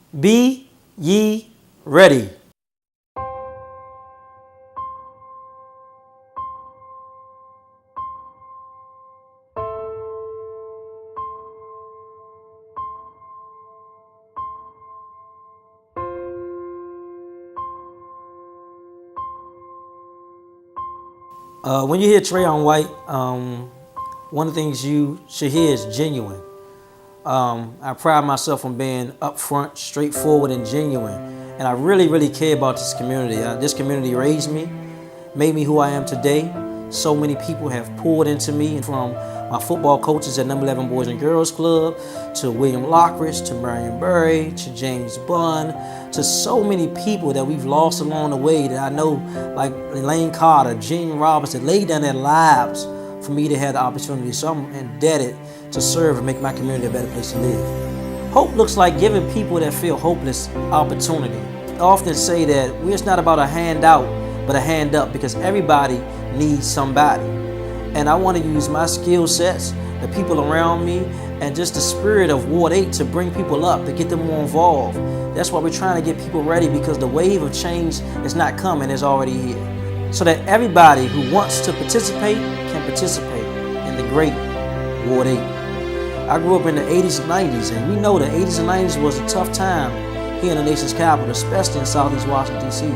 Be ye ready. When you hear Trayon White, one of the things you should hear is genuine. I pride myself on being upfront, straightforward, and genuine. And I really, really care about this community. This community raised me, made me who I am today. So many people have poured into me, from my football coaches at Number 11 Boys and Girls Club, to William Lockridge, to Marion Berry, to James Bunn, to so many people that we've lost along the way that I know, like Elaine Carter, Gene Roberts, that laid down their lives for me to have the opportunity. So I'm indebted to serve and make my community a better place to live. Hope looks like giving people that feel hopeless opportunity. I often say that it's not about a handout, but a hand up, because everybody needs somebody. And I want to use my skill sets, the people around me, and just the spirit of Ward 8 to bring people up, to get them more involved. That's why we're trying to get people ready, because the wave of change is not coming, it's already here. So that everybody who wants to participate can participate in the great Ward 8. I grew up in the 80s and 90s, and we know the 80s and 90s was a tough time here in the nation's capital, especially in Southeast Washington, D.C.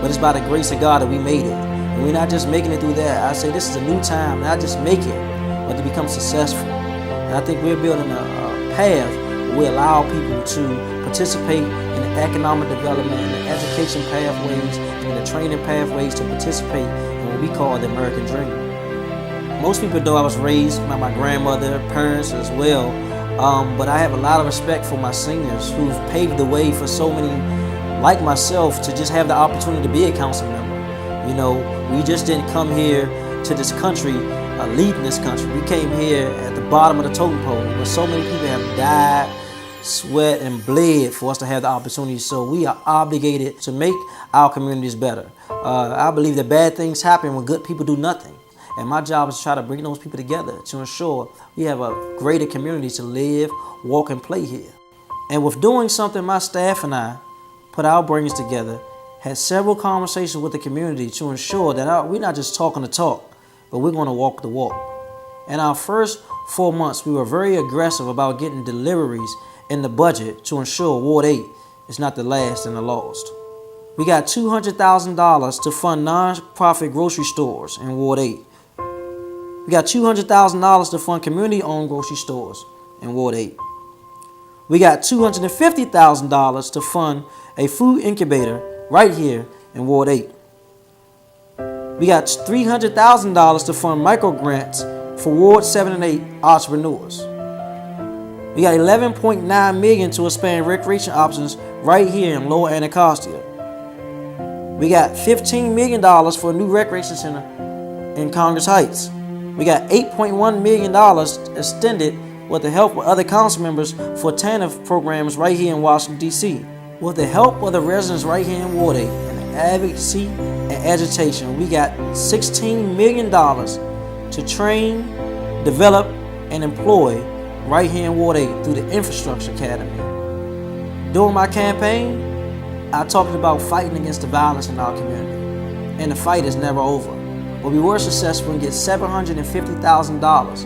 But it's by the grace of God that we made it. And we're not just making it through that. I say this is a new time, not just make it, but to become successful. And I think we're building a path where we allow people to participate in the economic development, in the education pathways, and the training pathways to participate in what we call the American dream. Most people know I was raised by my grandmother, parents as well, but I have a lot of respect for my seniors who've paved the way for so many like myself to just have the opportunity to be a council member. You know, we just didn't come here to this country, leading this country. We came here at the bottom of the totem pole, but so many people have died, sweat, and bled for us to have the opportunity. So we are obligated to make our communities better. I believe that bad things happen when good people do nothing. And my job is to try to bring those people together to ensure we have a greater community to live, walk, and play here. And with doing something, my staff and I put our brains together, had several conversations with the community to ensure that we're not just talking the talk, but we're going to walk the walk. In our first 4 months, we were very aggressive about getting deliveries in the budget to ensure Ward 8 is not the last and the lost. We got $200,000 to fund nonprofit grocery stores in Ward 8. We got $200,000 to fund community-owned grocery stores in Ward 8. We got $250,000 to fund a food incubator right here in Ward 8. We got $300,000 to fund micro-grants for Ward 7 and 8 entrepreneurs. We got $11.9 million to expand recreation options right here in Lower Anacostia. We got $15 million for a new recreation center in Congress Heights. We got $8.1 million extended with the help of other council members for TANF programs right here in Washington, D.C. With the help of the residents right here in Ward 8 and the advocacy and agitation, we got $16 million to train, develop, and employ right here in Ward 8 through the Infrastructure Academy. During my campaign, I talked about fighting against the violence in our community, and the fight is never over. But we were successful in getting $750,000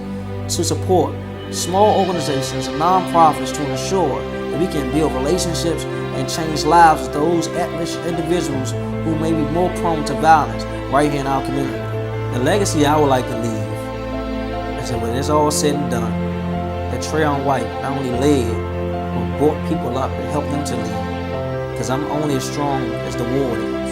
to support small organizations and nonprofits to ensure that we can build relationships and change lives of those at-risk individuals who may be more prone to violence right here in our community. The legacy I would like to leave is that when it's all said and done, that Trayon White not only led, but brought people up and helped them to lead. Because I'm only as strong as the ward is.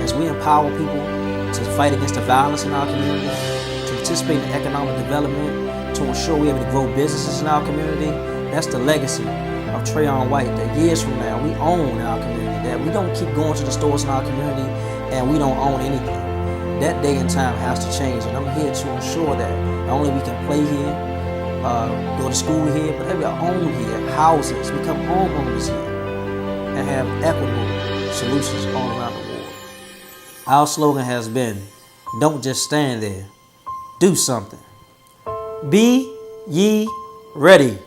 As we empower people to fight against the violence in our community, to participate in economic development, to ensure we're able to grow businesses in our community, that's the legacy of Trayon White, that years from now we own our community, that we don't keep going to the stores in our community and we don't own anything. That day and time has to change, and I'm here to ensure that not only we can play here, go to school here, but that we own here, houses, become homeowners here, and have equitable solutions all around the world. Our slogan has been, don't just stand there, do something. Be ye ready.